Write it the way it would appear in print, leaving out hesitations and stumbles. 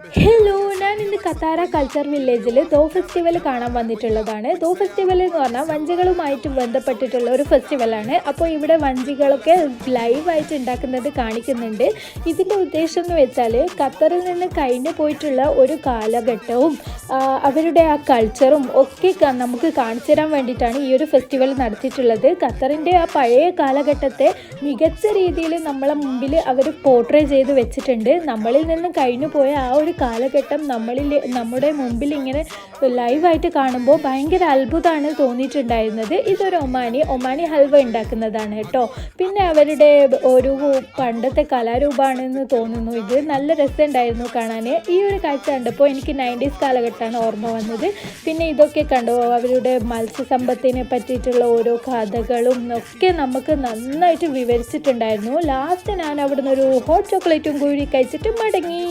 Hello, ഞാൻ ഇന്ന് കത്താര culture വില്ലേജിൽ ദോ ഫെസ്റ്റിവൽ കാണാൻ വന്നിട്ടുള്ളതാണ്. ദോ ഫെസ്റ്റിവൽ എന്ന് പറഞ്ഞാൽ വഞ്ചികളുമായിട്ട് ബന്ധപ്പെട്ടിട്ടുള്ള ഒരു ഫെസ്റ്റിവലാണ്. അപ്പോൾ ഇവിടെ വഞ്ചികളൊക്കെ ലൈവായിട്ട് ഉണ്ടാക്കുന്നത് കാണിക്കുന്നുണ്ട്. ഇതിൻ്റെ ഉദ്ദേശം എന്ന് വെച്ചാൽ ഖത്തറിൽ നിന്ന് കഴിഞ്ഞു പോയിട്ടുള്ള ഒരു കാലഘട്ടവും അവരുടെ ആ കൾച്ചറും ഒക്കെ നമുക്ക് കാണിച്ചു തരാൻ വേണ്ടിയിട്ടാണ് ഈ ഒരു ഫെസ്റ്റിവൽ നടത്തിയിട്ടുള്ളത്. ഖത്തറിൻ്റെ ആ പഴയ കാലഘട്ടത്തെ മികച്ച രീതിയിൽ നമ്മളെ മുമ്പിൽ അവർ പോർട്രേ ചെയ്ത് വെച്ചിട്ടുണ്ട്. നമ്മളിൽ നിന്ന് കഴിഞ്ഞു പോയ ആ ഒരു കാലഘട്ടം നമ്മുടെ മുമ്പിൽ ഇങ്ങനെ ലൈവായിട്ട് കാണുമ്പോൾ ഭയങ്കര അത്ഭുതമാണ് തോന്നിയിട്ടുണ്ടായിരുന്നത്. ഇതൊരു ഒമാനി ഹൽവ ഉണ്ടാക്കുന്നതാണ് കേട്ടോ. പിന്നെ അവരുടെ ഒരു പണ്ടത്തെ കലാരൂപമാണെന്ന് തോന്നുന്നു. ഇത് നല്ല രസമുണ്ടായിരുന്നു കാണാൻ. ഈ ഒരു കാഴ്ച കണ്ടപ്പോൾ എനിക്ക് 90s കാലഘട്ടമാണ് ഓർമ്മ വന്നത്. പിന്നെ ഇതൊക്കെ കണ്ടോ, അവരുടെ മത്സ്യസമ്പത്തിനെ പറ്റിയിട്ടുള്ള ഓരോ കഥകളും ഒക്കെ നമുക്ക് നന്നായിട്ട് വിവരിച്ചിട്ടുണ്ടായിരുന്നു. ലാസ്റ്റ് ഞാൻ അവിടെ നിന്ന് ഒരു ഹോട്ട് ചോക്ലേറ്റും കൂടി കഴിച്ചിട്ട് മടങ്ങി.